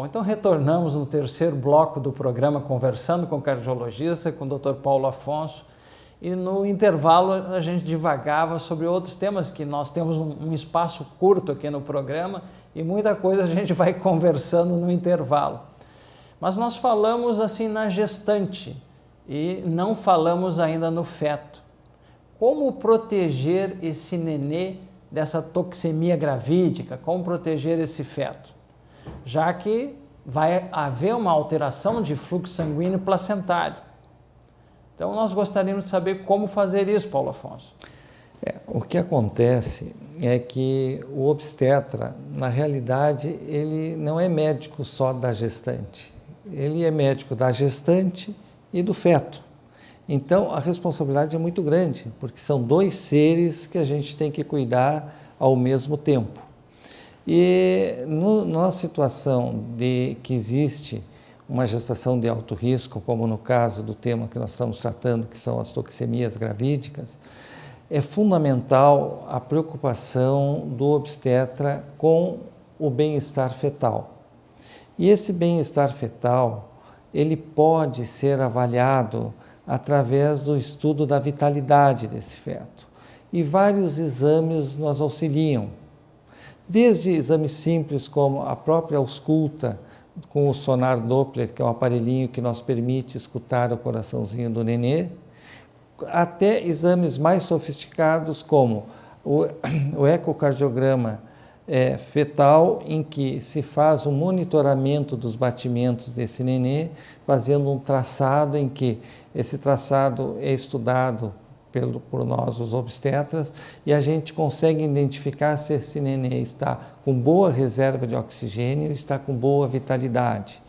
então retornamos no terceiro bloco do programa Conversando com o Cardiologista, com o Dr. Paulo Afonso, e no intervalo a gente divagava sobre outros temas, que nós temos um espaço curto aqui no programa e muita coisa a gente vai conversando no intervalo. Mas nós falamos assim na gestante e não falamos ainda no feto. Como proteger esse nenê dessa toxemia gravídica? Como proteger esse feto? Já que vai haver uma alteração de fluxo sanguíneo placentário. Então, nós gostaríamos de saber como fazer isso, Paulo Afonso. O que acontece é que o obstetra, na realidade, ele não é médico só da gestante. Ele é médico da gestante e do feto. Então, a responsabilidade é muito grande, porque são dois seres que a gente tem que cuidar ao mesmo tempo. E na situação de que existe uma gestação de alto risco, como no caso do tema que nós estamos tratando, que são as toxemias gravídicas, é fundamental a preocupação do obstetra com o bem-estar fetal. E esse bem-estar fetal, ele pode ser avaliado através do estudo da vitalidade desse feto. E vários exames nos auxiliam, desde exames simples como a própria ausculta, com o sonar Doppler, que é um aparelhinho que nos permite escutar o coraçãozinho do nenê, até exames mais sofisticados como o ecocardiograma fetal, em que se faz um monitoramento dos batimentos desse nenê, fazendo um traçado em que esse traçado é estudado por nós, os obstetras, e a gente consegue identificar se esse nenê está com boa reserva de oxigênio, está com boa vitalidade.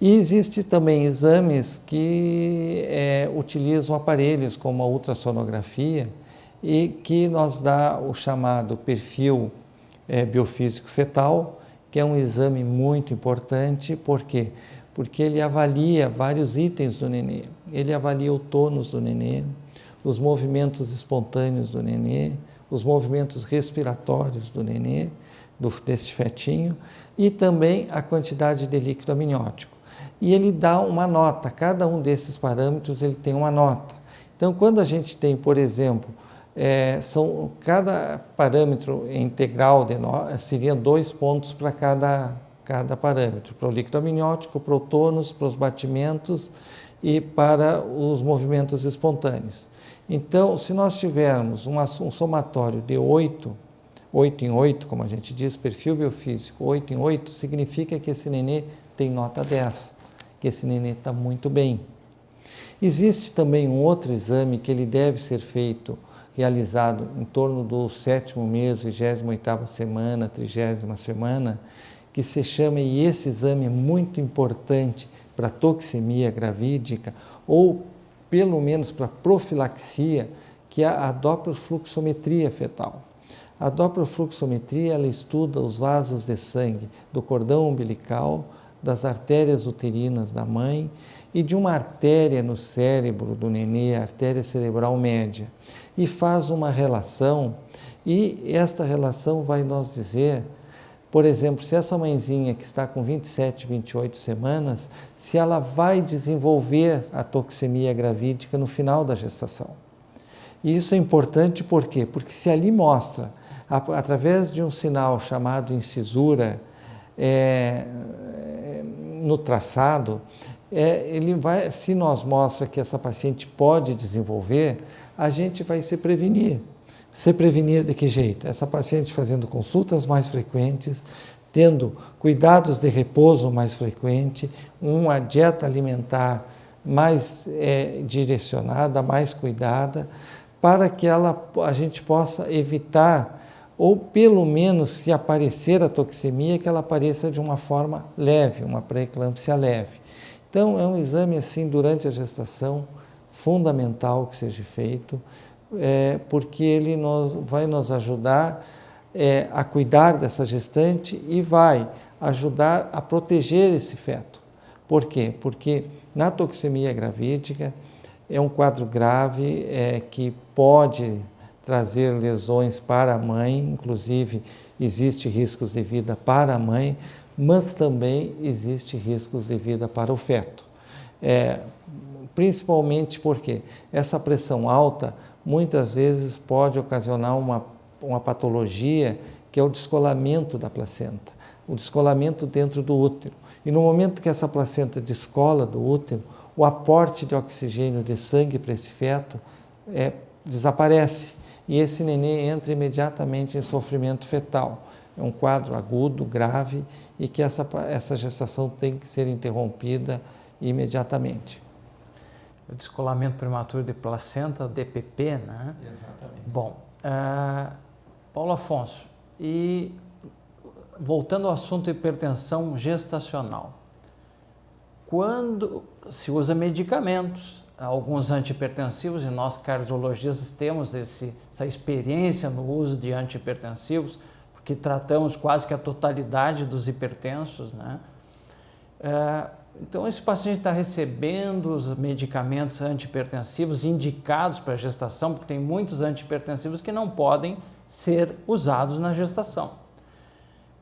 E existem também exames que utilizam aparelhos como a ultrassonografia e que nos dá o chamado perfil biofísico fetal, que é um exame muito importante. Por quê? Porque ele avalia vários itens do nenê. Ele avalia o tônus do nenê, os movimentos espontâneos do nenê, os movimentos respiratórios do nenê, desse fetinho, e também a quantidade de líquido amniótico. E ele dá uma nota, cada um desses parâmetros ele tem uma nota. Então, quando a gente tem, por exemplo, cada parâmetro integral seria 2 pontos para cada parâmetro, para o líquido amniótico, para o tônus, para os batimentos e para os movimentos espontâneos. Então, se nós tivermos um somatório de 8 em 8, como a gente diz, perfil biofísico, 8 em 8, significa que esse nenê tem nota 10, que esse nenê está muito bem. Existe também um outro exame que ele deve ser realizado em torno do 7º mês, 28ª semana, 30ª semana, que se chama, e esse exame é muito importante para toxemia gravídica, ou pelo menos para profilaxia, que é a dopplerfluxometria fetal. A dopplerfluxometria, ela estuda os vasos de sangue do cordão umbilical, das artérias uterinas da mãe e de uma artéria no cérebro do nenê, a artéria cerebral média, e faz uma relação, e esta relação vai nos dizer, por exemplo, se essa mãezinha que está com 27, 28 semanas, se ela vai desenvolver a toxemia gravídica no final da gestação. E isso é importante por quê? Porque se ali mostra, através de um sinal chamado incisura no traçado, se nós mostra que essa paciente pode desenvolver, a gente vai se prevenir. Se prevenir de que jeito? Essa paciente fazendo consultas mais frequentes, tendo cuidados de repouso mais frequente, uma dieta alimentar mais direcionada, mais cuidada, para que a gente possa evitar, ou pelo menos se aparecer a toxemia, que ela apareça de uma forma leve, uma pré-eclâmpsia leve. Então é um exame assim durante a gestação fundamental que seja feito, porque ele vai nos ajudar a cuidar dessa gestante e vai ajudar a proteger esse feto. Por quê? Porque na toxemia gravídica é um quadro grave que pode trazer lesões para a mãe, inclusive existe riscos de vida para a mãe, mas também existe riscos de vida para o feto. Principalmente porque essa pressão alta muitas vezes pode ocasionar uma patologia que é o descolamento da placenta, o descolamento dentro do útero. E no momento que essa placenta descola do útero, o aporte de oxigênio de sangue para esse feto desaparece e esse neném entra imediatamente em sofrimento fetal. É um quadro agudo, grave e que essa gestação tem que ser interrompida imediatamente. O descolamento prematuro de placenta, DPP, né? Exatamente. Bom, Paulo Afonso, e voltando ao assunto hipertensão gestacional, quando se usa medicamentos, alguns antihipertensivos, e nós cardiologistas temos essa experiência no uso de antihipertensivos, porque tratamos quase que a totalidade dos hipertensos, né? Então, esse paciente está recebendo os medicamentos antihipertensivos indicados para a gestação, porque tem muitos antihipertensivos que não podem ser usados na gestação.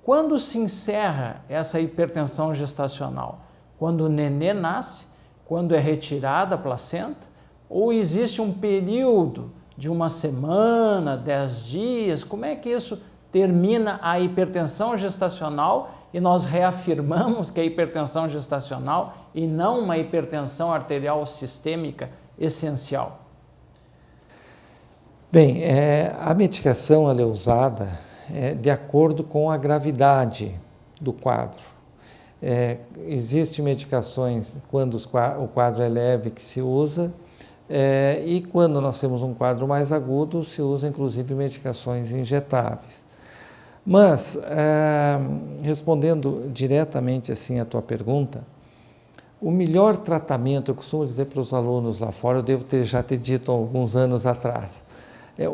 Quando se encerra essa hipertensão gestacional? Quando o nenê nasce, quando é retirada a placenta, ou existe um período de uma semana, 10 dias? Como é que isso termina a hipertensão gestacional e nós reafirmamos que é hipertensão gestacional e não uma hipertensão arterial sistêmica essencial? Bem, a medicação ela é usada de acordo com a gravidade do quadro. Existem medicações quando o quadro é leve que se usa e quando nós temos um quadro mais agudo se usa inclusive medicações injetáveis. Mas, respondendo diretamente assim à tua pergunta, o melhor tratamento, eu costumo dizer para os alunos lá fora, eu devo já ter dito há alguns anos atrás,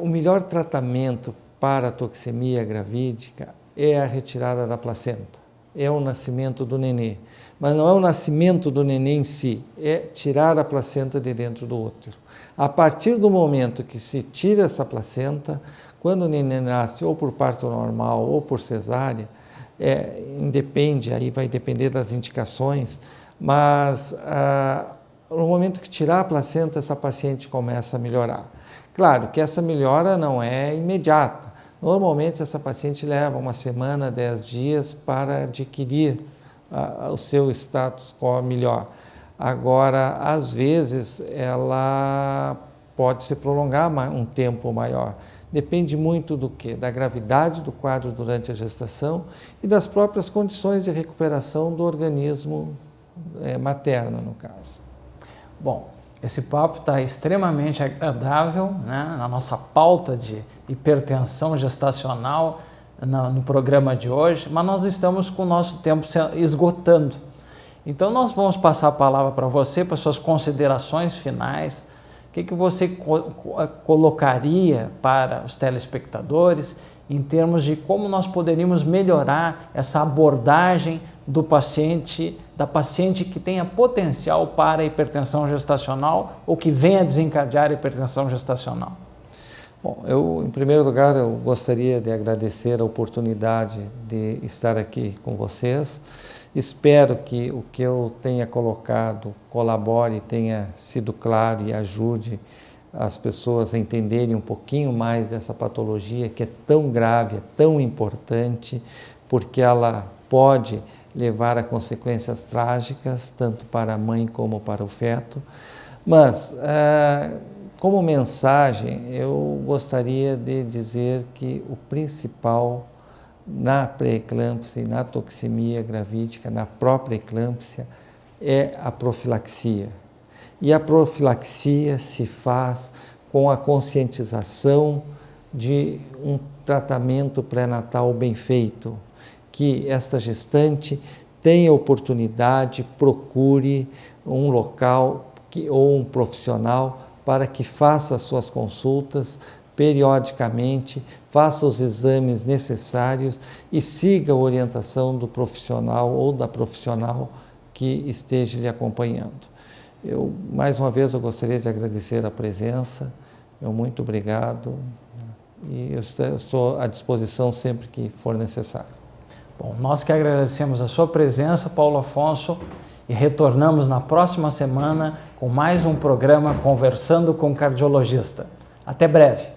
o melhor tratamento para a toxemia gravídica é a retirada da placenta, é o nascimento do nenê. Mas não é o nascimento do nenê em si, é tirar a placenta de dentro do útero. A partir do momento que se tira essa placenta, quando o neném nasce ou por parto normal ou por cesárea, independe, aí vai depender das indicações, mas no momento que tirar a placenta, essa paciente começa a melhorar. Claro que essa melhora não é imediata. Normalmente essa paciente leva uma semana, 10 dias para adquirir o seu status quo melhor. Agora, às vezes, ela pode se prolongar um tempo maior. Depende muito do quê? Da gravidade do quadro durante a gestação e das próprias condições de recuperação do organismo materno, no caso. Bom, esse papo está extremamente agradável, né? Na nossa pauta de hipertensão gestacional no programa de hoje, mas nós estamos com o nosso tempo se esgotando. Então, nós vamos passar a palavra para você, para suas considerações finais. O que você colocaria para os telespectadores em termos de como nós poderíamos melhorar essa abordagem do paciente, da paciente que tenha potencial para a hipertensão gestacional ou que venha desencadear a hipertensão gestacional? Bom, em primeiro lugar, eu gostaria de agradecer a oportunidade de estar aqui com vocês. Espero que o que eu tenha colocado colabore, tenha sido claro e ajude as pessoas a entenderem um pouquinho mais dessa patologia que é tão grave, é tão importante, porque ela pode levar a consequências trágicas, tanto para a mãe como para o feto. Mas, como mensagem, eu gostaria de dizer que o principal na pré-eclâmpsia e na toxemia gravídica, na própria eclâmpsia, é a profilaxia. E a profilaxia se faz com a conscientização de um tratamento pré-natal bem feito, que esta gestante tenha oportunidade, procure um local ou um profissional para que faça as suas consultas periodicamente, faça os exames necessários e siga a orientação do profissional ou da profissional que esteja lhe acompanhando. Mais uma vez, eu gostaria de agradecer a presença, muito obrigado e eu estou à disposição sempre que for necessário. Bom, nós que agradecemos a sua presença, Paulo Afonso, e retornamos na próxima semana com mais um programa Conversando com o Cardiologista. Até breve!